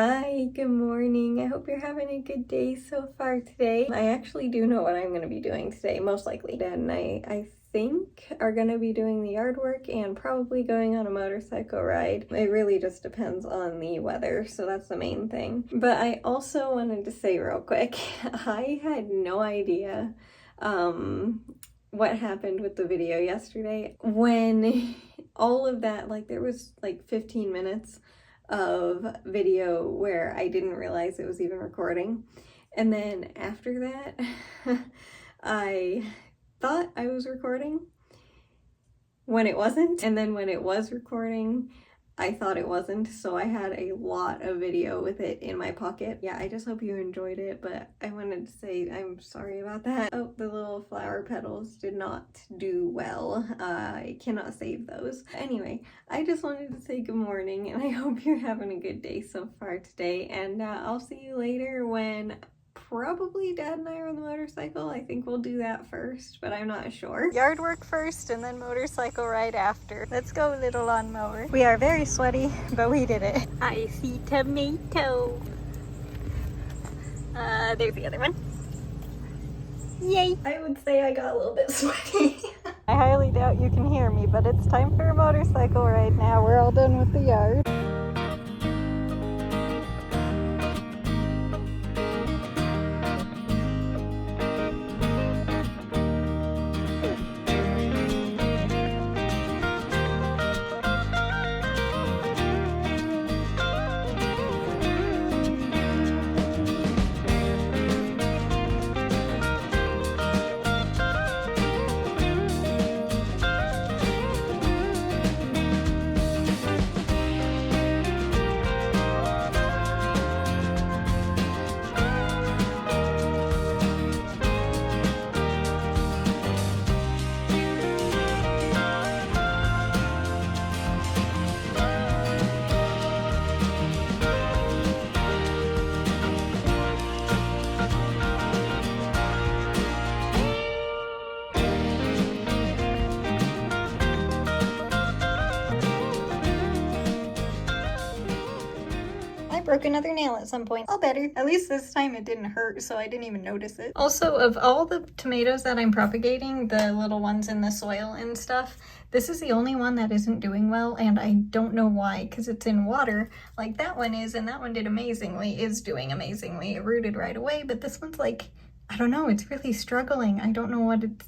Hi, good morning. I hope you're having a good day so far today. I actually do know what I'm going to be doing today, most likely. Dad and I think are going to be doing the yard work and probably going on a motorcycle ride. It really just depends on the weather, so that's the main thing. But I also wanted to say real quick, I had no idea what happened with the video yesterday. When all of that, like there was like 15 minutes of video where I didn't realize it was even recording. And then after that, I thought I was recording when it wasn't. And then when it was recording, I thought it wasn't, so I had a lot of video with it in my pocket. Yeah, I just hope you enjoyed it, but I wanted to say I'm sorry about that. Oh, the little flower petals did not do well. I cannot save those. Anyway, I just wanted to say good morning, and I hope you're having a good day so far today, and I'll see you later when probably Dad and I are on the motorcycle. I think we'll do that first, but I'm not sure. Yard work first and then motorcycle ride after. Let's go, little lawnmower. We are very sweaty, but we did it. I see tomato. There's the other one. Yay! I would say I got a little bit sweaty. I highly doubt you can hear me, but it's time for a motorcycle ride now. We're all done with the yard. Broke another nail at some point. All better. At least this time it didn't hurt, so I didn't even notice it. Also, of all the tomatoes that I'm propagating, the little ones in the soil and stuff, this is the only one that isn't doing well, and I don't know why, because it's in water like that one is, and that one did amazingly, is doing amazingly. It rooted right away, but this one's like, I don't know, it's really struggling. I don't know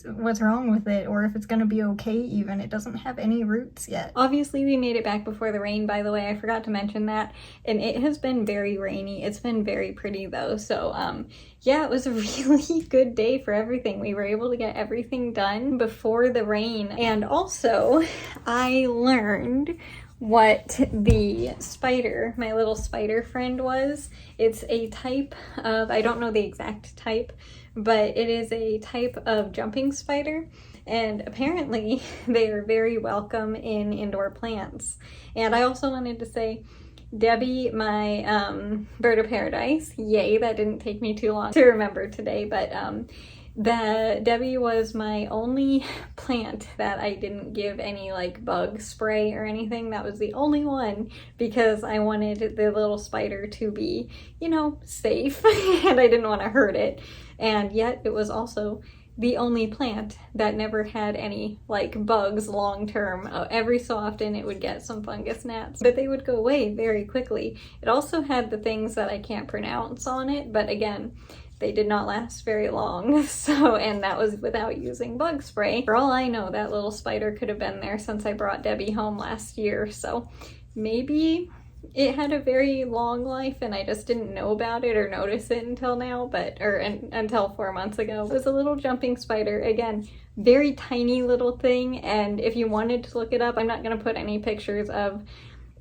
what's wrong with it, or if it's gonna be okay even. It doesn't have any roots yet. Obviously, we made it back before the rain, by the way. I forgot to mention that. And it has been very rainy. It's been very pretty though. So yeah, it was a really good day for everything. We were able to get everything done before the rain. And also, I learned what the spider, my little spider friend was. It's a type of, I don't know the exact type, but it is a type of jumping spider, and apparently they are very welcome in indoor plants. And I also wanted to say, Debbie, my bird of paradise, yay, that didn't take me too long to remember today, but Debbie was my only plant that I didn't give any like bug spray or anything. That was the only one because I wanted the little spider to be, you know, safe and I didn't want to hurt it. And yet it was also the only plant that never had any like bugs long term. Every so often it would get some fungus gnats, but they would go away very quickly. It also had the things that I can't pronounce on it, but again, they did not last very long, so, and that was without using bug spray. For all I know, that little spider could have been there since I brought Debbie home last year, so maybe it had a very long life and I just didn't know about it or notice it until now, until 4 months ago. It was a little jumping spider, again, very tiny little thing, and if you wanted to look it up, I'm not gonna put any pictures of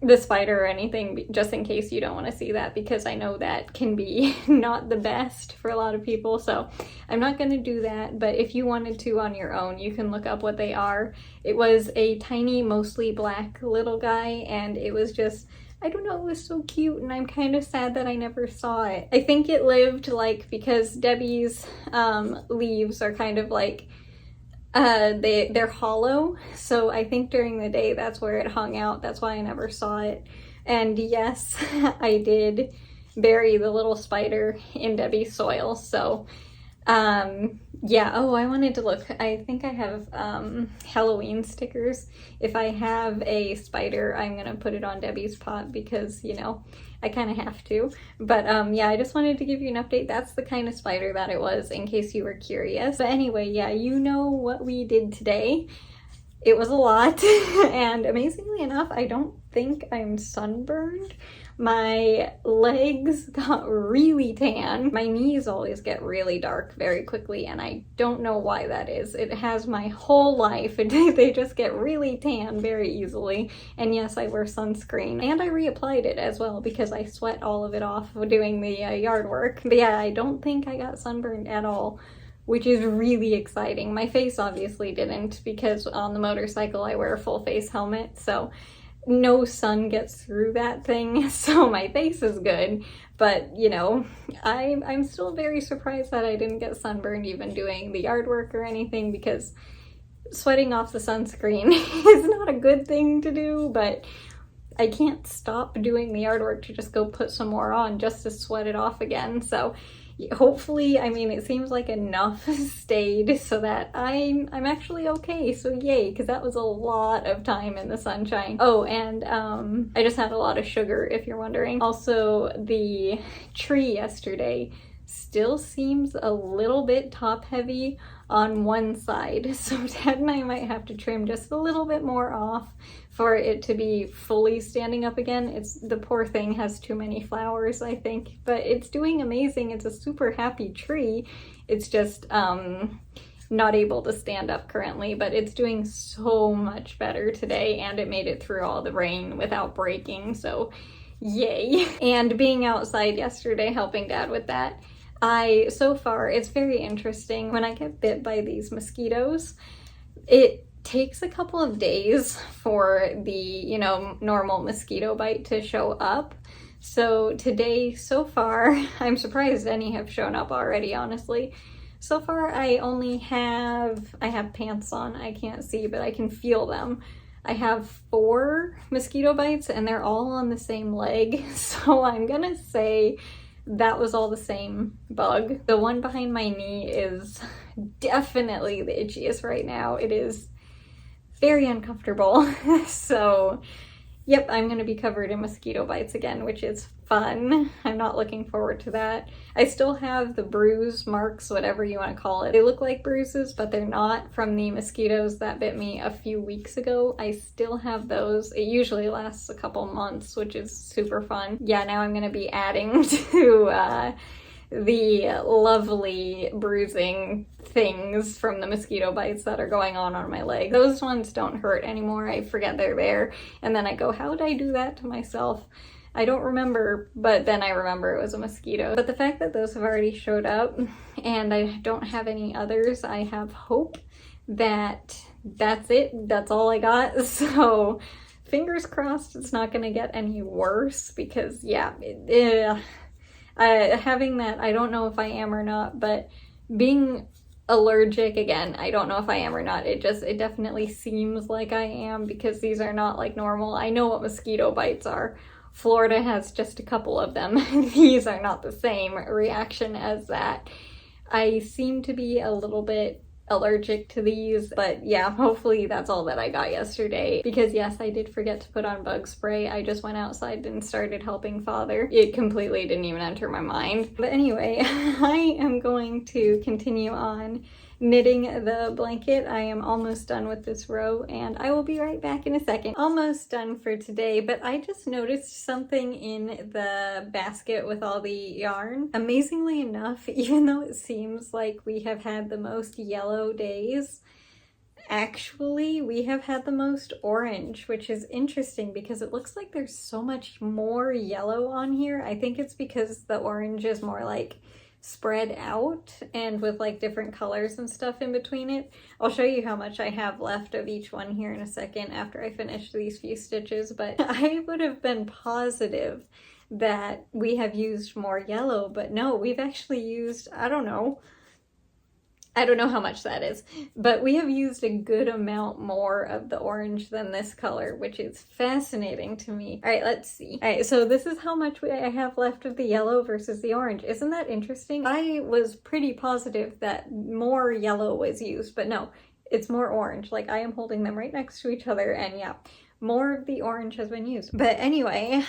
the spider or anything just in case you don't want to see that, because I know that can be not the best for a lot of people, so I'm not going to do that. But if you wanted to on your own, you can look up what they are. It was a tiny, mostly black little guy, and it was just, I don't know, it was so cute, and I'm kind of sad that I never saw it. I think it lived like, because Debbie's leaves are kind of like they're hollow, so I think during the day that's where it hung out. That's why I never saw it. And yes, I did bury the little spider in Debbie's soil. So yeah, oh, I wanted to look. I think I have Halloween stickers. If I have a spider, I'm gonna put it on Debbie's pot because, you know, I kind of have to. But yeah, I just wanted to give you an update. That's the kind of spider that it was, in case you were curious. But anyway, yeah, you know what we did today. It was a lot, and amazingly enough, I don't think I'm sunburned. My legs got really tan. My knees always get really dark very quickly, and I don't know why that is. It has my whole life, and they just get really tan very easily. And yes, I wear sunscreen, and I reapplied it as well because I sweat all of it off doing the yard work. But yeah, I don't think I got sunburned at all, which is really exciting. My face obviously didn't because on the motorcycle I wear a full face helmet, so no sun gets through that thing, so my face is good. But, you know, I'm still very surprised that I didn't get sunburned even doing the yard work or anything, because sweating off the sunscreen is not a good thing to do, but I can't stop doing the yard work to just go put some more on just to sweat it off again. So hopefully, I mean, it seems like enough stayed so that I'm actually okay. So yay, because that was a lot of time in the sunshine. Oh, and I just had a lot of sugar, if you're wondering. Also, the tree yesterday still seems a little bit top heavy on one side, so Dad and I might have to trim just a little bit more off for it to be fully standing up again. The poor thing has too many flowers, I think, but it's doing amazing. It's a super happy tree. It's just not able to stand up currently, but it's doing so much better today, and it made it through all the rain without breaking, so yay. And being outside yesterday helping Dad with that, so far, it's very interesting. When I get bit by these mosquitoes, it takes a couple of days for the, you know, normal mosquito bite to show up. So today, so far, I'm surprised any have shown up already, honestly. So far, I have pants on. I can't see, but I can feel them. I have 4 mosquito bites, and they're all on the same leg. So I'm gonna say that was all the same bug. The one behind my knee is definitely the itchiest right now. It is very uncomfortable. So yep, I'm gonna be covered in mosquito bites again, which is fun. I'm not looking forward to that. I still have the bruise marks, whatever you want to call it. They look like bruises, but they're not, from the mosquitoes that bit me a few weeks ago. I still have those. It usually lasts a couple months, which is super fun. Yeah, now I'm gonna be adding to the lovely bruising things from the mosquito bites that are going on my leg. Those ones don't hurt anymore. I forget they're there, and then I go, how did I do that to myself? I don't remember, but then I remember it was a mosquito. But the fact that those have already showed up and I don't have any others, I have hope that that's it. That's all I got. So fingers crossed it's not gonna get any worse, because yeah, having that, I don't know if I am or not, but being allergic, again, I don't know if I am or not. It definitely seems like I am, because these are not like normal. I know what mosquito bites are. Florida has just a couple of them. These are not the same reaction as that. I seem to be a little bit allergic to these, but yeah, hopefully that's all that I got yesterday, because yes, I did forget to put on bug spray. I just went outside and started helping Father. It completely didn't even enter my mind. But anyway, I am going to continue on knitting the blanket. I am almost done with this row, and I will be right back in a second. Almost done for today, but I just noticed something in the basket with all the yarn. Amazingly enough, even though it seems like we have had the most yellow days, actually we have had the most orange, which is interesting because it looks like there's so much more yellow on here. I think it's because the orange is more like spread out and with like different colors and stuff in between it. I'll show you how much I have left of each one here in a second after I finish these few stitches, but I would have been positive that we have used more yellow, but no, we've actually used, I don't know, I don't know how much that is, but we have used a good amount more of the orange than this color, which is fascinating to me. All right, let's see. All right, so this is how much I have left of the yellow versus the orange. Isn't that interesting? I was pretty positive that more yellow was used, but no, it's more orange. Like, I am holding them right next to each other, and yeah, more of the orange has been used. But anyway,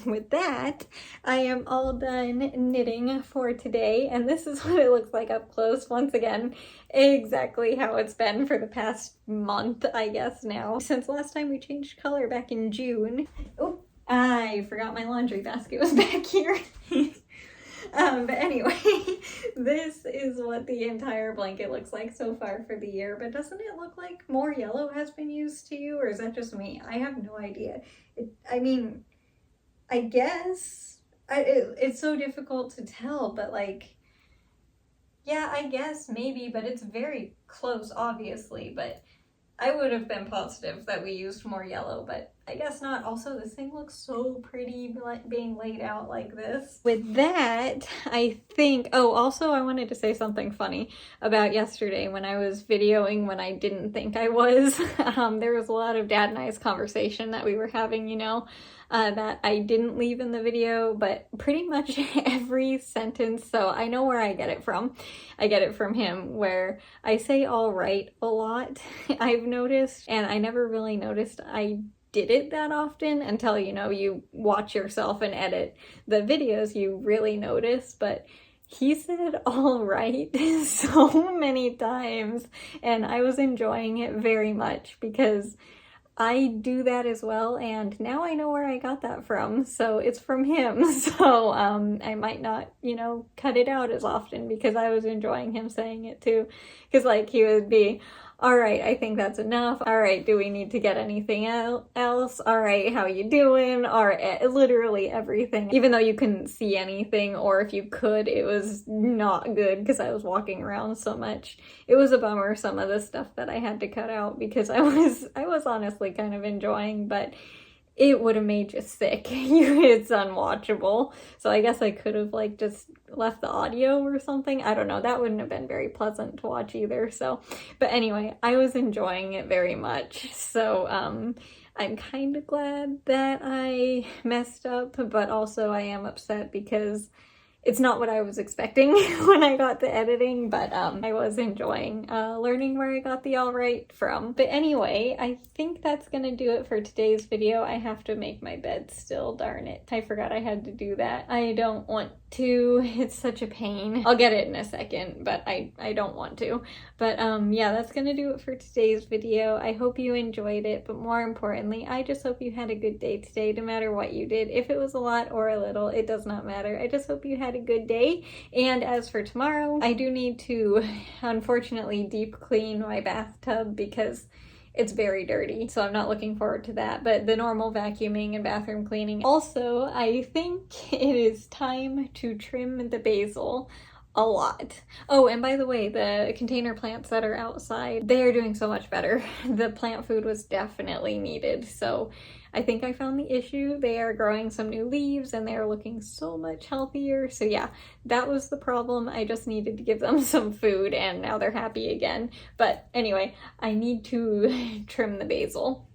with that, I am all done knitting for today, and this is what it looks like up close. Once again, exactly how it's been for the past month, I guess now. Since last time we changed color back in June. Oh, I forgot my laundry basket was back here. But anyway, this is what the entire blanket looks like so far for the year. But doesn't it look like more yellow has been used to you, or is that just me? I have no idea. I mean, I guess it's so difficult to tell, but like, yeah, I guess maybe, but it's very close, obviously. But I would have been positive that we used more yellow, but I guess not. Also, this thing looks so pretty being laid out like this. With that, I think, oh, also I wanted to say something funny about yesterday when I was videoing when I didn't think I was. There was a lot of Dad and I's conversation that we were having, you know, that I didn't leave in the video, but pretty much every sentence, so I know where I get it from. I get it from him, where I say all right a lot, I've noticed, and I never really noticed I did it that often until, you know, you watch yourself and edit the videos, you really notice. But he said all right so many times, and I was enjoying it very much because I do that as well, and now I know where I got that from, so it's from him. So I might not, you know, cut it out as often because I was enjoying him saying it too. Because like he would be, all right, I think that's enough. All right, do we need to get anything else? All right, how you doing? All right, literally everything. Even though you couldn't see anything, or if you could, it was not good because I was walking around so much. It was a bummer, some of the stuff that I had to cut out because I was honestly kind of enjoying, but it would have made you sick. It's unwatchable. So I guess I could have like just left the audio or something. I don't know. That wouldn't have been very pleasant to watch either. So, but anyway, I was enjoying it very much. So, I'm kind of glad that I messed up, but also I am upset because it's not what I was expecting when I got to editing, but I was enjoying learning where I got the all right from. But anyway, I think that's gonna do it for today's video. I have to make my bed still, darn it. I forgot I had to do that. I don't want to. It's such a pain. I'll get it in a second, but I don't want to. But yeah, that's gonna do it for today's video. I hope you enjoyed it, but more importantly, I just hope you had a good day today, no matter what you did. If it was a lot or a little, it does not matter. I just hope you had a good day. And as for tomorrow, I do need to unfortunately deep clean my bathtub because it's very dirty, so I'm not looking forward to that. But the normal vacuuming and bathroom cleaning. Also, I think it is time to trim the basil a lot. Oh, and by the way, the container plants that are outside, they are doing so much better. The plant food was definitely needed, so I think I found the issue. They are growing some new leaves and they are looking so much healthier. So yeah, that was the problem. I just needed to give them some food and now they're happy again. But anyway, I need to trim the basil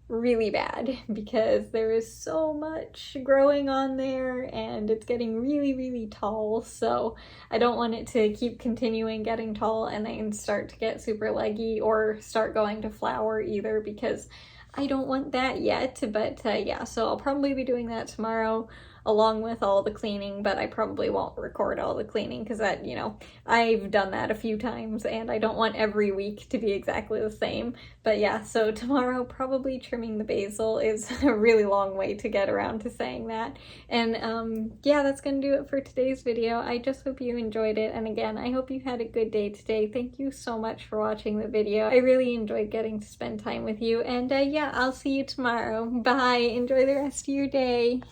really bad because there is so much growing on there and it's getting really, really tall. So I don't want it to keep continuing getting tall and then start to get super leggy or start going to flower either, because I don't want that yet. But yeah, so I'll probably be doing that tomorrow along with all the cleaning, but I probably won't record all the cleaning because that, you know, I've done that a few times and I don't want every week to be exactly the same. But yeah, so tomorrow probably trimming the basil is a really long way to get around to saying that. And yeah, that's gonna do it for today's video. I just hope you enjoyed it, and again, I hope you had a good day today. Thank you so much for watching the video. I really enjoyed getting to spend time with you, and yeah, I'll see you tomorrow. Bye. Enjoy the rest of your day.